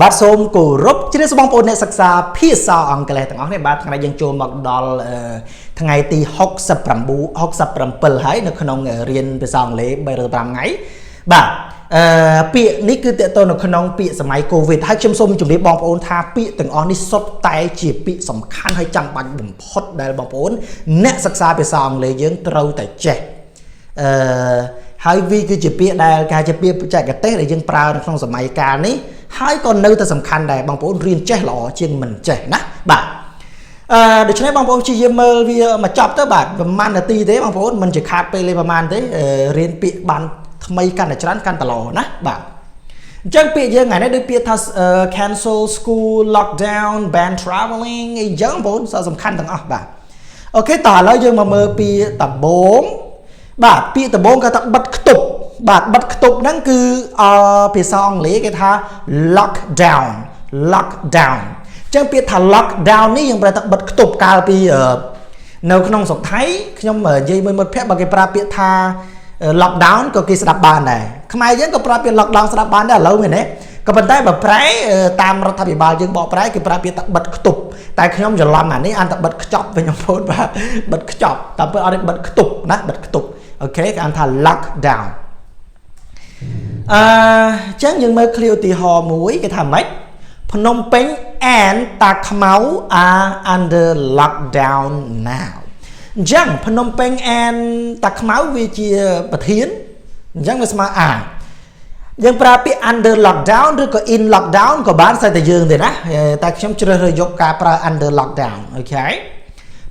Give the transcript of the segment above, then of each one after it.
បាទសូមគោរពជ្រាបសួរបងប្អូនអ្នកសិក្សាភាសាអង់គ្លេសទាំងអស់គ្នាបាទថ្ងៃយើងចូលមកដល់ថ្ងៃទី69 ហើយនៅក្នុងរៀនភាសាអង់គ្លេស305ថ្ងៃបាទពាក្យនេះគឺតើតើនៅក្នុងពាក្យសម័យកូវីដហើយខ្ញុំសូមជម្រាបបងប្អូនថាពាក្យទាំងអស់នេះសុទ្ធតែជាពាក្យសំខាន់ហើយចាំបាច់បំផុតដែលបងប្អូនអ្នកសិក្សាភាសាអង់គ្លេសយើងត្រូវតែចេះហើយវាគឺជាពាក្យដែលការជាពាក្យបច្ចេកទេសដែលយើងប្រើនៅក្នុងសម័យកាលនេះហើយក៏នៅតែសំខាន់ដែរបងប្អូនរៀនចេះល្អជាងមិនចេះណាបាទដូច្នេះបងប្អូនព្យាយាមមើលវាមកចប់ទៅបាទប្រហែលនាទីទេបងប្អូនមិនជាខាតពេលប្រហែលទេរៀនពាក្យបានថ្មីកាន់តែច្រើនកាន់តែល្អណាបាទអញ្ចឹងពាក្យយើងថ្ងៃនេះដូចពាក្យថា cancel school lockdown ban traveling អីចឹងបងប្អូនសំខាន់ទាំងអស់បាទអូខេតោះឥឡូវយើងមកមើលពាក្យដំបូងបាទពាក្យដំបូងគេថាបិទខ្ទប់បាទបិទខ្ទប់ហ្នឹងគឺភាសាអង់គ្លេសគេថា lockdown អញ្ចឹងពាក្យថា lockdown នេះយើងប្រើថាបិទខ្ទប់កាលពីនៅក្នុងស្រុកថៃខ្ញុំនិយាយមួយមិត្តភ័ក្តិបើគេប្រើពាក្យថា lockdown ក៏គេស្ដាប់បានដែរខ្មែរយើងក៏ប្រើពាក្យ lockdown ស្ដាប់បានដែរឥឡូវមែនទេក៏ប៉ុន្តែបើប្រែតាមរដ្ឋាភិបាលយើងបកប្រែគេប្រើពាក្យថាបិទខ្ទប់តែខ្ញុំច្រឡំអានេះអានតែបិទខ្ចប់វិញបងប្អូនបាទបិទខ្ចប់តែពេលអត់បិទខ្ទប់ណាបិទខ្ទប់អូខេគេអានថា lockdown អញ្ចឹងយើងមើលឃ្លាឧទាហរណ៍មួយគេថាម៉េចភ្នំពេញ and តាខ្មៅ are under lockdown now អញ្ចឹងភ្នំពេញ and តាខ្មៅវាជាប្រធានអញ្ចឹងវាស្មើអាយើងប្រើពាក្យ under lockdown ឬក៏ in lockdown ក៏បានតែយើងទេណាតែខ្ញុំជ្រើសរើសយកការប្រើ under lockdown អូខេ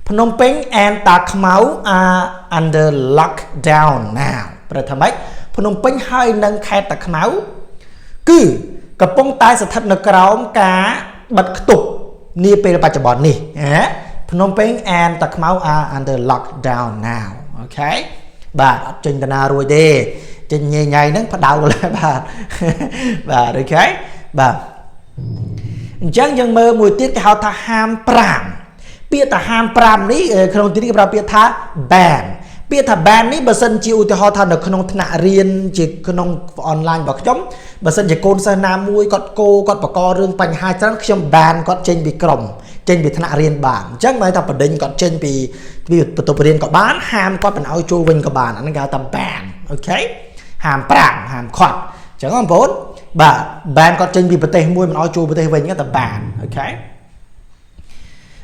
ភ្នំពេញ and តាខ្មៅ are under lockdown now ប្រថាម៉េចភ្នំពេញហើយនឹងខេត្តតាខ្មៅគឺកំពុងតែស្ថិតនៅក្រោមការបិទខ្ទប់នាពេលបច្ចុប្បន្ននេះភ្នំពេញ and តាខ្មៅ are under lockdown now អូខេបាទអត់ចេញតាណារួចទេចេញញ៉ៃហ្នឹងផ្ដៅឡើយបាទបាទអូខេបាទអញ្ចឹងយើងមើលមួយទៀតគេហៅថាហាម5ពាក្យថាហាម5នេះក្នុងទីនេះគេប្រើពាក្យថា ban ពាក្យថា ban នេះបើសិនជាឧទាហរណ៍ថានៅក្នុងថ្នាក់រៀនជាក្នុងអនឡាញរបស់ខ្ញុំបើសិនជាកូនសិស្សណាមួយគាត់បករឿងបញ្ហាច្រើនខ្ញុំ ban គាត់ចេញពីក្រុមចេញពីថ្នាក់រៀនបានអញ្ចឹងន័យថាបដិញគាត់ចេញពីបន្ទប់រៀនក៏បានហាមគាត់មិនឲ្យចូលវិញក៏បានអាហ្នឹងគេហៅថា ban អូខេហាម5ហាមឃាត់អញ្ចឹងបងប្អូនបាទ ban គាត់ចេញពីប្រទេសមួយមិនឲ្យចូលប្រទេសវិញគេថា ban អូខេ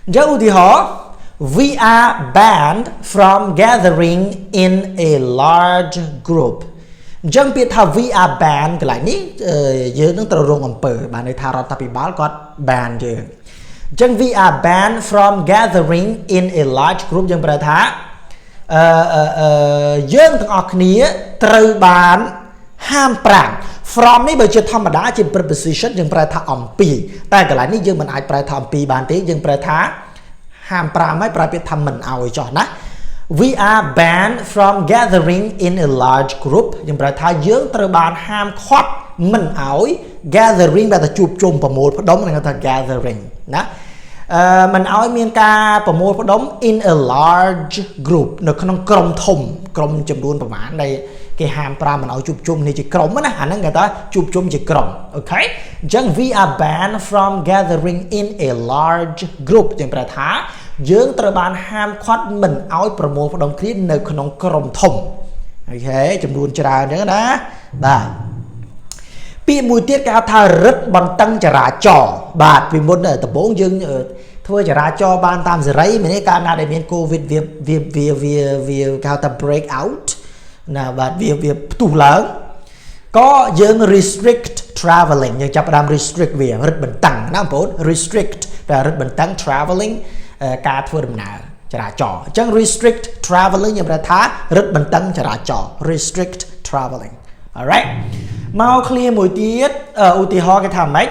អញ្ចឹងឧទាហរណ៍ we are banned from gathering in a large group អញ្ចឹងពាក្យថា we are banned កន្លែងនេះយើងនឹងត្រូវរងអំពើបានន័យថារដ្ឋាភិបាលគាត់ ban យើងអញ្ចឹង we are banned from gathering in a large group យើងប្រើថាយើងទាំងអស់គ្នាត្រូវបានហាម5 from នេះបើជាធម្មតាជា preposition យើងប្រើថាអំពីតែកន្លែងនេះយើងមិនអាចប្រើថាអំពីបានទេយើងប្រើថាហាម5ហើយប្រើពាក្យថាមិនឲ្យចោះណា we are banned from gathering in a large group យើងប្រើថាយើងត្រូវបានហាមឃាត់មិនឲ្យ gathering បែរតែជួបជុំប្រមូលផ្ដុំហ្នឹងគេថា gathering ណាមិនឲ្យមានការប្រមូលផ្ដុំ in a large group នៅក្នុងក្រុមធំក្រុមចំនួនប្រមាណដែលគេហាម5មិនឲ្យជួបជុំនេះជាក្រុមណាអាហ្នឹងគេថាជួបជុំជាក្រុមអូខេអញ្ចឹង we are banned from gathering in a large group យើងប្រែថាយើងត្រូវបានហាមឃាត់មិនឲ្យប្រមូលផ្ដុំគ្នានៅក្នុងក្រុមធំអូខេចំនួនច្រើនអញ្ចឹងណាបាទពាក្យមួយទៀតគេហៅថារឹតបន្តឹងចរាចរណ៍បាទពីមុនដំបូងយើងធ្វើចរាចរណ៍បានតាមសេរីមែនទេកាលណាដែលមានកូវីដវាគេហៅថា break out ណាបាទវាផ្ទុះឡើងក៏យើង restrict traveling យើងចាប់ផ្ដើម restrict វារឹតបន្តឹងណាបងប្អូន restrict តែរឹតបន្តឹង traveling ការធ្វើដំណើរចរាចរណ៍អញ្ចឹង restrict traveling យើងប្រែថារឹតបន្តឹងចរាចរណ៍ restrict traveling alright មកឃ្លាមួយទៀតឧទាហរណ៍គេថាម៉េច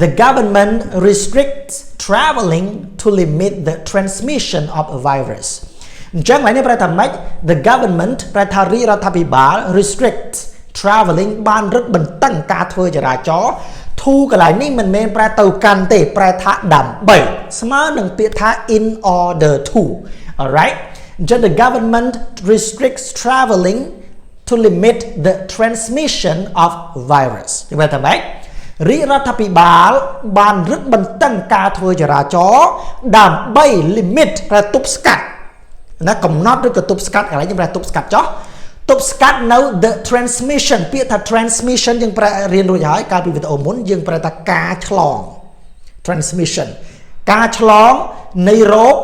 the government restricts traveling to limit the transmission of a virus អញ្ចឹងឡើយនេះប្រែថាម៉េច the government ប្រែថារាជរដ្ឋាភិបាល restrict traveling បានរឹតបន្តឹងការធ្វើចរាចរណ៍ to កន្លែងនេះមិនមែនប្រែទៅកាន់ទេប្រែថាដើម្បីស្មើនឹងពាក្យថា in order to alright អញ្ចឹង the government restricts traveling to limit the transmission of virus យើងថាម៉េច រិះរដ្ឋាភិបាលបានរឹតបន្តឹងការធ្វើចរាចរណ៍ដើម្បី limit ប្រទប់ស្កាត់ណាកំណត់ឬក៏ទប់ស្កាត់ឥឡូវខ្ញុំប្រែទប់ស្កាត់ចោះទប់ស្កាត់នៅ the transmission ពាក្យថា transmission យើងប្រែរៀនរួចហើយកាលពីវីដេអូមុនយើងប្រែថាការឆ្លង transmission ការឆ្លងនៃរោគ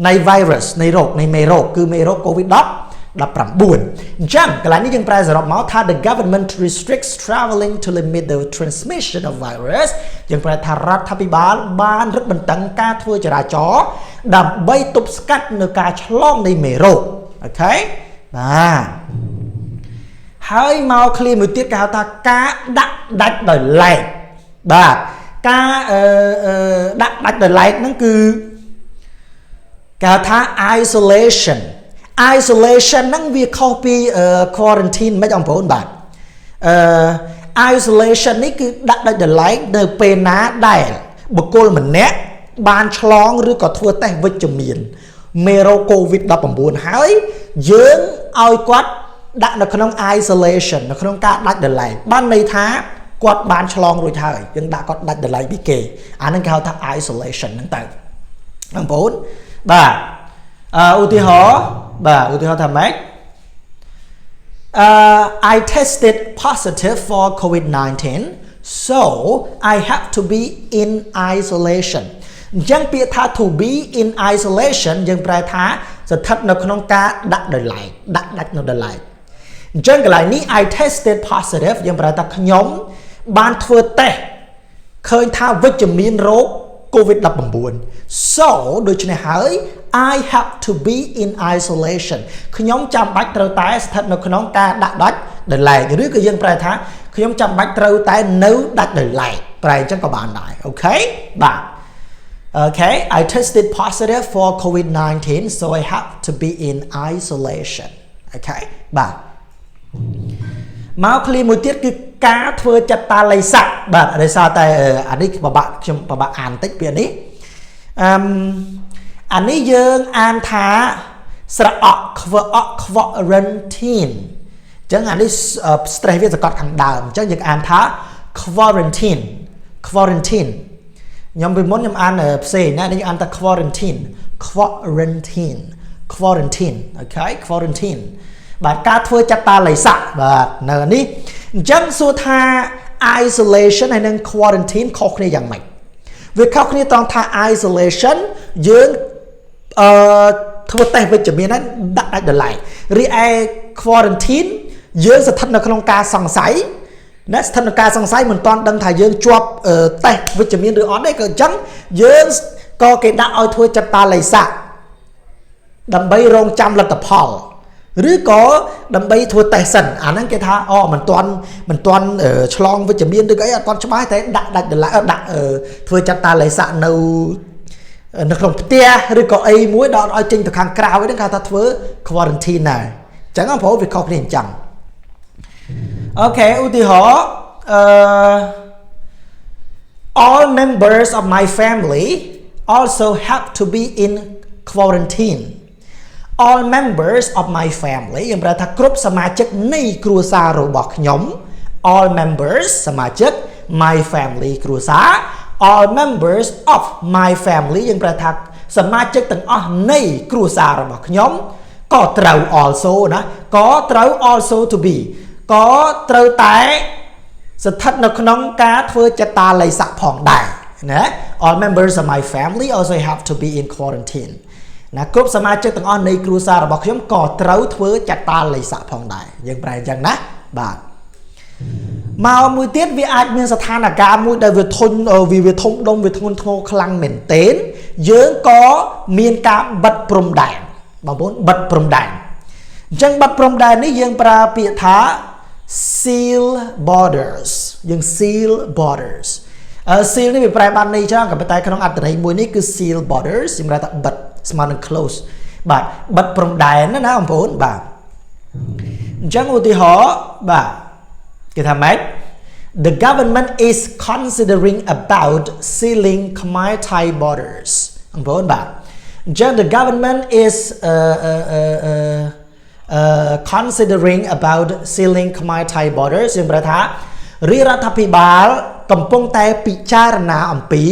នៃ virus នៃរោគនៃមេរោគគឺមេរោគ COVID-19 អញ្ចឹងកន្លែងនេះយើងប្រែសរុបមកថា the government restricts traveling to limit the transmission of virus យើងប្រែថារដ្ឋាភិបាលបានរឹតបន្តឹងការធ្វើចរាចរណ៍ដើម្បីទប់ស្កាត់នៅការឆ្លងនៃមេរោគអូខេបាទហើយមកឃ្លាមួយទៀតគេហៅថាការដាក់ដាច់ដោយឡែកបាទការដាក់ដាច់ដោយឡែកហ្នឹងគឺគេហៅថា isolation ហ្នឹងវាខុសពី quarantine មិនបងប្អូនបាទisolation នេះគឺដាក់ដាច់ដោយឡែកនៅពេលណាដែលបុគ្គលម្នាក់បានឆ្លងឬក៏ធ្វើតេស្តវិជ្ជមានមេរោគ COVID-19 ហើយយើងឲ្យគាត់ដាក់នៅក្នុង isolation នៅក្នុងការដាច់ដោយឡែកបានន័យថាគាត់បានឆ្លងរួចហើយយើងដាក់គាត់ដាច់ដោយឡែកពីគេអាហ្នឹងគេហៅថា isolation ហ្នឹងទៅបងប្អូនបាទឧទាហរណ៍ថាម៉េចI tested positive for COVID-19 so I have to be in isolation អញ្ចឹងពាក្យថា to be in isolation យើងប្រែថាស្ថិតនៅក្នុងការដាក់ដោយឡែកដាក់ដាច់នៅដោយឡែកអញ្ចឹងកន្លែងនេះ I tested positive យើងប្រែថាខ្ញុំបានធ្វើតេស្តឃើញថាវិជ្ជមានរោគ COVID-19 so ដូច្នេះហើយ I have to be in isolation ខ្ញុំចាំបាច់ត្រូវតែស្ថិតនៅក្នុងការដាក់ដាច់ដោយឡែកឬក៏យើងប្រែថាខ្ញុំចាំបាច់ត្រូវតែនៅដាច់ដោយឡែកប្រែអញ្ចឹងក៏បានដែរអូខេបាទ Okay I tested positive for COVID-19 so I have to be in isolation អូខេបាទមកឃ្លាមួយទៀតគឺការធ្វើចតាល័យស័កបាទដោយសារតែអានេះខ្ញុំពិបាកអានបន្តិចពាក្យនេះអានេះយើងអានថាស្រអក quarantine អញ្ចឹងអានេះ stress វាសកត់ខាងដើមអញ្ចឹងយើងអានថា quarantine ខ្ញុំពីមុនខ្ញុំអានផ្សេងណានេះអានថា quarantine អូខេ quarantine បាទការធ្វើចតាល័យស័កបាទនៅនេះអញ្ចឹងសួរថា isolation ហើយនិង quarantine ខុសគ្នាយ៉ាងម៉េចវាខុសគ្នាត្រង់ថា isolation យើងធ្វើតេស្តវិជ្ជមានហ្នឹងដាក់ដាច់ដោយឡែករីឯ quarantine យើងស្ថិតនៅក្នុងការសង្ស័យណាស្ថិតនៅការសង្ស័យមិនទាន់ដឹងថាយើងជាប់តេស្តវិជ្ជមានឬអត់ទេក៏អញ្ចឹងយើងក៏គេដាក់ឲ្យធ្វើចតាល័យស័កដើម្បីរងចាំលទ្ធផលឬក៏ដើម្បីធ្វើតេស្តសិនអាហ្នឹងគេថាមិនទាន់ឆ្លងវិជ្ជមានឬក៏អីអត់ទាន់ច្បាស់តែដាក់ដាច់ដោយឡែកដាក់ធ្វើចតាល័យស័កនៅក្នុងផ្ទះឬក៏អីមួយដល់ឲ្យចេញទៅខាងក្រៅហ្នឹងគេថាធ្វើ quarantine ដែរអញ្ចឹងបងប្អូនវាខុសគ្នាអញ្ចឹងអូខេឧទាហរណ៍all members of my family also have to be in quarantine all members of my family យើងប្រែថាគ្រប់សមាជិកនៃគ្រួសាររបស់ខ្ញុំ all members សមាជិក my family គ្រួសារ all members of my family យើងប្រែថាសមាជិកទាំងអស់នៃគ្រួសាររបស់ខ្ញុំក៏ត្រូវ also ណាក៏ត្រូវ also to be ក៏ត្រូវតែស្ថិតនៅក្នុងការធ្វើចតាល័យស័កផងដែរណា all members of my family also have to be in quarantine ណាគ្រប់សមាជិកទាំងអស់នៃគ្រួសាររបស់ខ្ញុំក៏ត្រូវធ្វើចតាល័យស័កផងដែរយើងប្រែអញ្ចឹងណាបាទមកមួយទៀតវាអាចមានស្ថានភាពមួយដែលវាធុញវាធំដុំវាធ្ងន់ធ្ងរខ្លាំងមែនទែនយើងក៏មានការបិទព្រំដែនបងប្អូនបិទព្រំដែនអញ្ចឹងបិទព្រំដែននេះយើងប្រើពាក្យថា seal borders យើង seal borders seal នេះវាប្រែបានន័យច្រើនក៏ប៉ុន្តែក្នុងអត្ថន័យមួយនេះគឺ seal borders សម្រាប់ថាបិទស្មើនឹង close បាទបិទព្រំដែនណាបងប្អូនបាទអញ្ចឹងឧទាហរណ៍បាទគេថាម៉េច The government is considering about sealing Khmer-Thai borders បងប្អូនបាទអញ្ចឹង the government is considering about sealing Khmer-Thai borders យើងប្រែថារដ្ឋាភិបាល កំពុងតែពិចារណាអំពី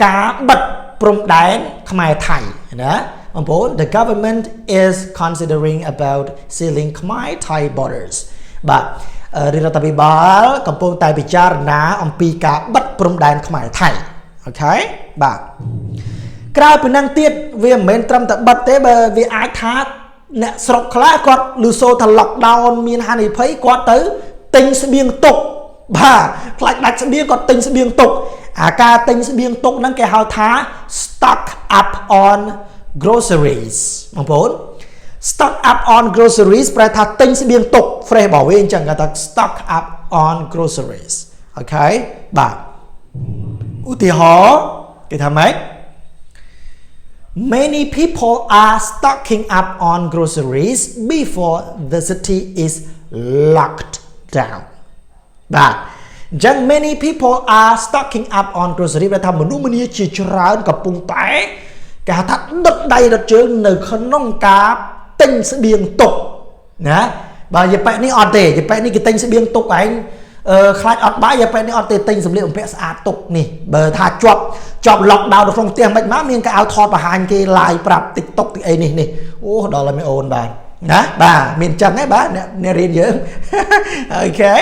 ការបិទព្រំដែនខ្មែរថៃណាបងប្អូន The government is considering about sealing Khmer Thai borders បាទរដ្ឋាភិបាលកំពុងតែពិចារណាអំពីការបិទព្រំដែនខ្មែរថៃអូខេបាទក្រៅពីនឹងទៀតវាមិនមែនត្រឹមតែបិទទេបើវាអាចថាអ្នកស្រុកខ្លះគាត់ឮសូរថា lockdown មានហានិភ័យគាត់ទៅទិញស្បៀងទុកបាទខ្លាចដាច់ស្បៀងគាត់ទិញស្បៀងទុកអាការទិញស្បៀងទុកហ្នឹងគេហៅថា stock up on groceries បងប្អូន stock up on groceries ប្រែថាទិញស្បៀងទុក fresh បើវិញអញ្ចឹងគេថា stock up on groceries អូខេបាទឧទាហរណ៍គេថាម៉េច Many people are stocking up on groceries before the city is locked down បាទអញ្ចឹង many people are stocking up on groceries ប្រែថាមនុស្សម្នាជាច្រើនកំពុងតែគេហៅថាដុតដៃដុតជើងនៅក្នុងការទិញស្បៀងទុកណាបាទយប៉ែនេះអត់ទេយប៉ែនេះគេទិញស្បៀងទុកឯងខ្លាចអត់បាយយប៉ែនេះអត់ទេទិញសម្លៀកបំពាក់ស្អាតទុកនេះបើថាជាប់ lockdown នៅក្នុងផ្ទះមិនមកមានគេឲ្យថតបង្ហាញគេ live ប្រាប់ TikTok អីនេះអូដល់ហើយមេអូនបាទណាបាទមានចឹងហ៎បាទអ្នករៀនយើងអូខេ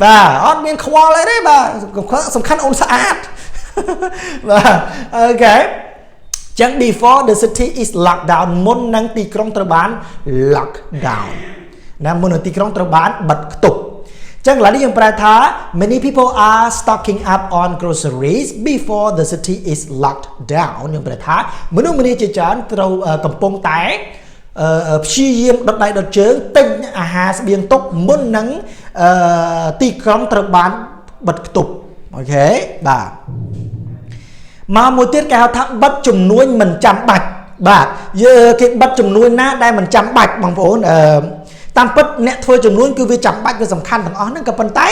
បាទអត់មានខ្វល់អីទេបាទសំខាន់អូនស្អាតបាទអូខេចឹង before the city is locked down មុននឹងទីក្រុងត្រូវបាន lock down ណាមុននឹងទីក្រុងត្រូវបានបិទគប់ចឹងឡើយនេះយើងប្រែថា many people are stocking up on groceries before the city is locked down យើងប្រែថាមនុស្សម្នាជាច្រើនត្រូវកំពុងតែព្យាយាមដុតដៃដុតជើងទិញអាហារស្បៀងទុកមុននឹងទីក្រុងត្រូវបានបិទគប់អូខេបាទមកមួយទៀតគេហៅថាបិទជំនួញមិនចាំបាច់បាទគេបិទជំនួញណាដែលមិនចាំបាច់បងប្អូនតាមពិតអ្នកធ្វើជំនួញគឺវាចាំបាច់វាសំខាន់ទាំងអស់ហ្នឹងក៏ប៉ុន្តែ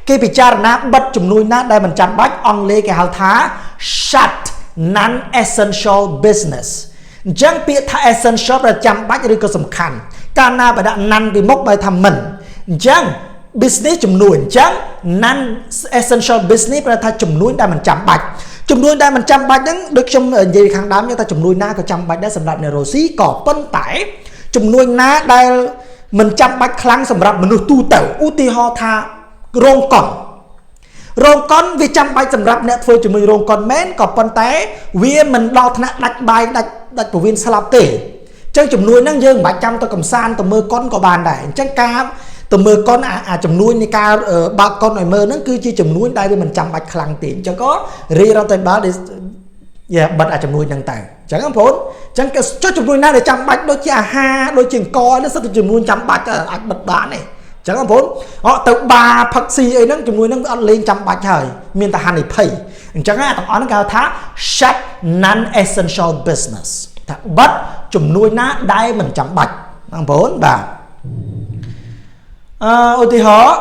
គេពិចារណាបិទជំនួញណាដែលមិនចាំបាច់អង់គ្លេសគេហៅថា shut non essential business អញ្ចឹងពាក្យថា essential ប្រចាំបាច់ឬក៏សំខាន់កាលណាបើដាក់ non ពីមុខបើថាមិនអញ្ចឹង business ជំនួញអញ្ចឹង non essential business ប្រែថាជំនួញដែលមិនចាំបាច់ជំនួយដែលមិនចាំបាច់ហ្នឹងដូចខ្ញុំនិយាយខាងដើមថាជំនួយណាក៏ចាំបាច់ដែរសម្រាប់អ្នករស់ស៊ីក៏ប៉ុន្តែជំនួយណាដែលមិនចាំបាច់ខ្លាំងសម្រាប់មនុស្សទូទៅឧទាហរណ៍ថារោងកុនវាចាំបាច់សម្រាប់អ្នកធ្វើជំនួយរោងកុនមែនក៏ប៉ុន្តែវាមិនដល់ថ្នាក់ដាច់បាយដាច់ពោះវៀនស្លាប់ទេអញ្ចឹងជំនួយហ្នឹងយើងមិនបាច់ចាំទៅកំសាន្តទៅមើលកុនក៏បានដែរអញ្ចឹងការទៅមើលកុនអាជំនួយនៃការបើកកុនឲ្យមើលហ្នឹងគឺជាជំនួយដែលវាមិនចាំបាច់ខ្លាំងទេអញ្ចឹងក៏រាជរដ្ឋាភិបាលបិទអាជំនួយហ្នឹងទៅអញ្ចឹងបងប្អូនអញ្ចឹងចុះជំនួយណាដែលចាំបាច់ដូចជាអាហារដូចជាអង្គនេះសិតតែជំនួយចាំបាច់អាចបិទបានទេអញ្ចឹងបងប្អូនទៅបារផឹកស៊ីអីហ្នឹងជំនួយហ្នឹងវាអត់លេងចាំបាច់ហើយមានតែហានិភ័យអញ្ចឹងទាំងអស់ហ្នឹងគេហៅថា shut non essential business ថាបិទជំនួយណាដែលមិនចាំបាច់បងប្អូនបាទឧទាហរណ៍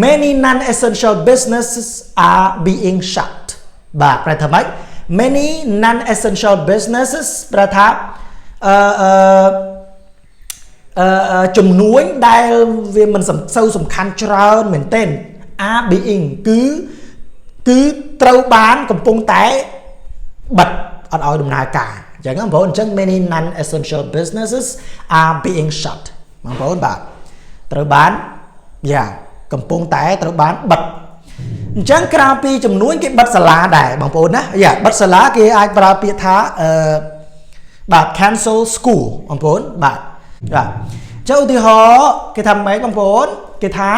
many non essential businesses are being shut បាទប្រែថាម៉េច many non essential businesses ប្រែថាជំនួយដែលវាមិនសូវសំខាន់ច្រើនមែនទែន are being គឺត្រូវបានកំពុងតែបិទអត់ឲ្យដំណើរការអញ្ចឹងបងប្អូនអញ្ចឹង many non essential businesses are being shut បងប្អូនបាទត្រូវបានកំពុងតែត្រូវបានបិទអញ្ចឹងក្រៅពីចំនួនគេបិទសាលាដែរបងប្អូនណាបិទសាលាគេអាចប្រើពាក្យថាបាទ cancel school បងប្អូនបាទចុះឧទាហរណ៍គេថាម៉េចបងប្អូនគេថា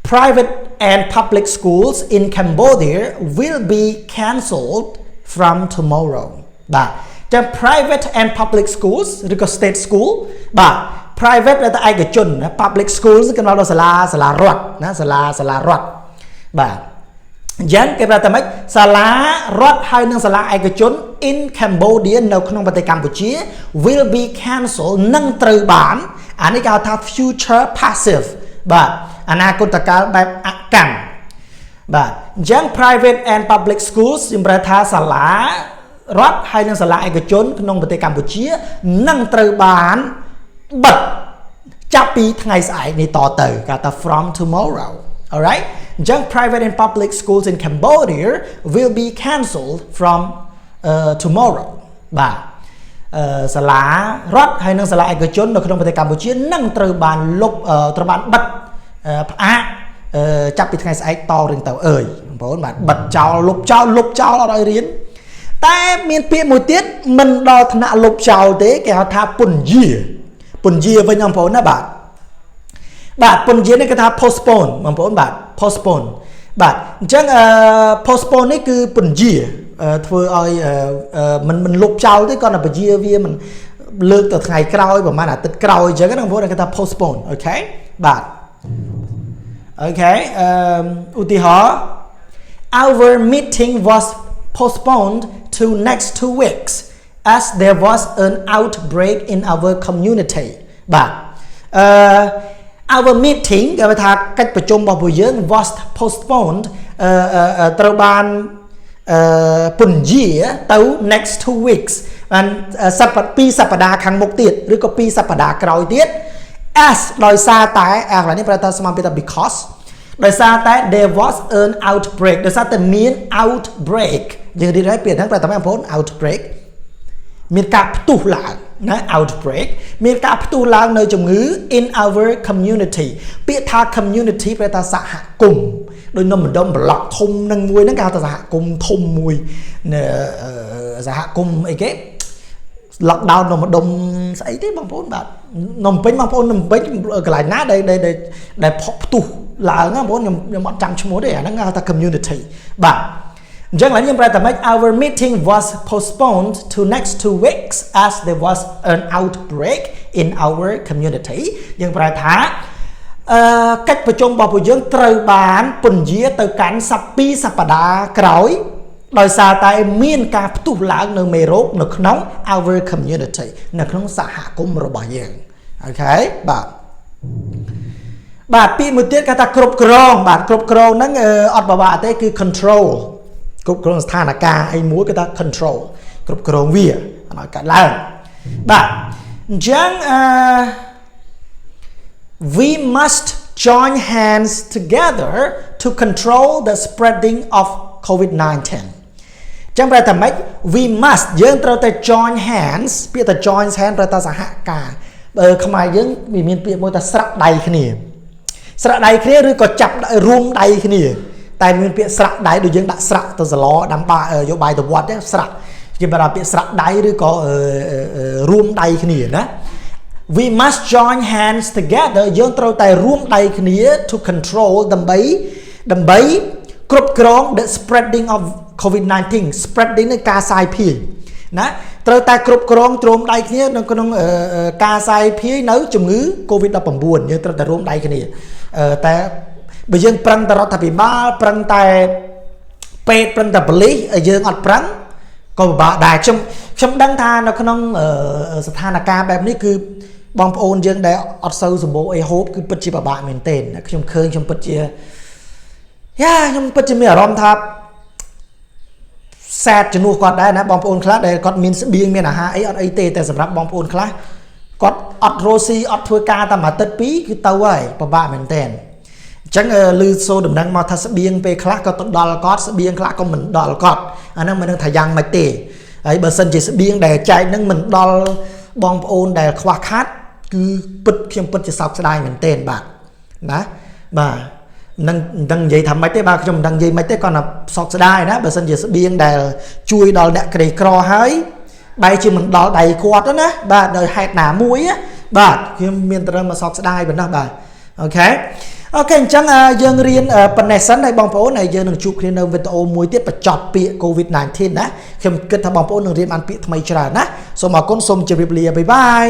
private and public schools in Cambodia will be cancelled from tomorrow បាទចឹង private and public schools ឬក៏ state school បាទ private ដែលតែឯកជនណា public schools គេហៅថាសាលារដ្ឋណាសាលារដ្ឋបាទអញ្ចឹងគេប្រាប់ថាម៉េចសាលារដ្ឋហើយនិងសាលាឯកជន in Cambodia នៅក្នុងប្រទេសកម្ពុជា will be cancelled នឹងត្រូវបានអានេះគេហៅថា future passive បាទអនាគតកាលបែបអកម្មបាទអញ្ចឹង private and public schools ខ្ញុំប្រែថាសាលារដ្ឋហើយនិងសាលាឯកជនក្នុងប្រទេសកម្ពុជានឹងត្រូវបានបិទចាប់ពីថ្ងៃស្អែកនេះតទៅគេថា from tomorrow alright young private and public schools in Cambodia will be cancelled from tomorrow បាទសាលារដ្ឋហើយនិងសាលាឯកជននៅក្នុងប្រទេសកម្ពុជានឹងត្រូវបានលុបត្រូវបានបិទផ្អាកចាប់ពីថ្ងៃស្អែកតរៀងទៅអើយបងប្អូនបាទបិទចោលលុបចោលអត់ឲ្យរៀនតែមានពាក្យមួយទៀតមិនដល់ថ្នាក់លុបចោលទេគេហៅថាពន្យាវិញបងប្អូនណាបាទពន្យានេះគេថា postpone បងប្អូនបាទ postpone បាទអញ្ចឹងpostpone នេះគឺពន្យាធ្វើឲ្យមិនលុបចោលទេគាត់តែពន្យាវាមិនលើកទៅថ្ងៃក្រោយប្រហែលអាទិត្យក្រោយអញ្ចឹងណាបងប្អូនគេថា postpone អូខេបាទអូខេឧទាហរណ៍ our meeting was postponed to next 2 weeks as there was an outbreak in our community បាទour meeting គេថាកិច្ចប្រជុំរបស់ពួកយើង was postponed ត្រូវបានពន្យាទៅ next 2 weeks បាន2សប្តាហ៍ខាងមុខទៀតឬក៏2សប្តាហ៍ក្រោយទៀត as ដោយសារតែអាកន្លែងនេះប្រែថាស្មើពីថា because ដោយសារតែ there was an outbreak ដោយសារតែមាន outbreak យើងនិយាយពាក្យហ្នឹងប្រែថាបងប្អូន outbreak មានការផ្ទុះឡើងណា outbreak មានការផ្ទុះឡើងនៅជំងឺ in our community ពាក្យថា community ប្រែថាសហគមន៍ដោយនំម្ដុំប្លុកធំនឹងមួយហ្នឹងគេហៅថាសហគមន៍ធំមួយសហគមន៍អីគេ lockdown នំម្ដុំស្អីទេបងប្អូនបាទនំពេញបងប្អូននំពេញកន្លែងណាដែលផុសផ្ទុះឡើងណាបងប្អូនខ្ញុំអត់ចាំឈ្មោះទេអាហ្នឹងគេហៅថា community បាទអញ្ចឹងឡើយខ្ញុំប្រែថាម៉េច our meeting was postponed to next 2 weeks as there was an outbreak in our community យើងប្រែថាកិច្ចប្រជុំរបស់ពួកយើងត្រូវបានពន្យាទៅកាន់2សប្តាហ៍ក្រោយដោយសារតែមានការផ្ទុះឡើងនៅមេរោគនៅក្នុង our community នៅក្នុងសហគមន៍របស់យើងអូខេបាទពាក្យមួយទៀតគេថាគ្រប់គ្រងបាទគ្រប់គ្រងហ្នឹងអត់បបាក់ទេគឺ control គ្រប់គ្រងស្ថានភាពអីមួយគេថា control គ្រប់គ្រងវាអត់ឲ្យកើតឡើងបាទអញ្ចឹងwe must join hands together to control the spreading of COVID-19 ចឹងប្រែថាម៉េច we must យើងត្រូវតែ join hands ពាក្យថា join hands ប្រែថាសហការខ្មែរយើងវាមានពាក្យមួយថាស្រក់ដៃគ្នាឬក៏ចាប់រួមដៃគ្នាតែមានពាក្យស្រក់ដៃដូចយើងដាក់ស្រក់ទៅសឡដាំយកបាយទៅវត្តទេស្រក់គេប្រើពាក្យស្រក់ដៃឬក៏រួមដៃគ្នាណា we must join hands together យើងត្រូវតែរួមដៃគ្នា to control ដើម្បីគ្រប់គ្រង the spreading of COVID-19 spreading នៃការសាយភាយណាត្រូវតែគ្រប់គ្រងទ្រោមដៃគ្នានៅក្នុងការសាយភាយនៅជំងឺ COVID-19 យើងត្រូវតែរួមដៃគ្នាតែបើយើងប្រឹងតែរដ្ឋាភិបាលប្រឹងតែពេទ្យប្រឹងតែប៉ូលីសយើងអត់ប្រឹងក៏ពិបាកដែរខ្ញុំដឹងថានៅក្នុងស្ថានភាពបែបនេះគឺបងប្អូនយើងដែលអត់សូវសម្បូរអីហូបគឺពិតជាពិបាកមែនទែនខ្ញុំឃើញខ្ញុំពិតជាមានអារម្មណ៍ថាសែតជំនួសគាត់ដែរណាបងប្អូនខ្លះដែលគាត់មានស្បៀងមានអាហារអីអត់អីទេតែសម្រាប់បងប្អូនខ្លះគាត់អត់រស់ស៊ីអត់ធ្វើការតាមអាទិត្យ2គឺទៅហើយពិបាកមែនទែនអញ្ចឹងឮសូរដំណឹងមកថាស្បៀងពេលខ្លះក៏ទៅដល់គាត់ស្បៀងខ្លះក៏មិនដល់គាត់អាហ្នឹងមិនដឹងថាយ៉ាងម៉េចទេហើយបើសិនជាស្បៀងដែលចែកហ្នឹងមិនដល់បងប្អូនដែលខ្វះខាតគឺខ្ញុំពិតជាសោកស្ដាយមែនទែនបាទណាបាទនឹងនិយាយថាម៉េចទេបាទខ្ញុំមិនដឹងនិយាយម៉េចទេគាត់ថាសោកស្ដាយណាបើសិនជាស្បៀងដែលជួយដល់អ្នកក្រីក្រហើយបែរជាមិនដល់ដៃគាត់ណាបាទដោយហេតុណាមួយបាទខ្ញុំមានត្រូវមកសោកស្ដាយប៉ុណ្ណោះបាទអូខេអញ្ចឹងយើងរៀនប៉ុណ្ណេះសិនហើយបងប្អូនហើយយើងនឹងជួបគ្នានៅវីដេអូមួយទៀតបញ្ចប់ពាក្យ COVID-19 ណាខ្ញុំគិតថាបងប្អូននឹងរៀនបានពាក្យថ្មីច្រើនណាសូមអរគុណសូមជម្រាបលាបាយបាយ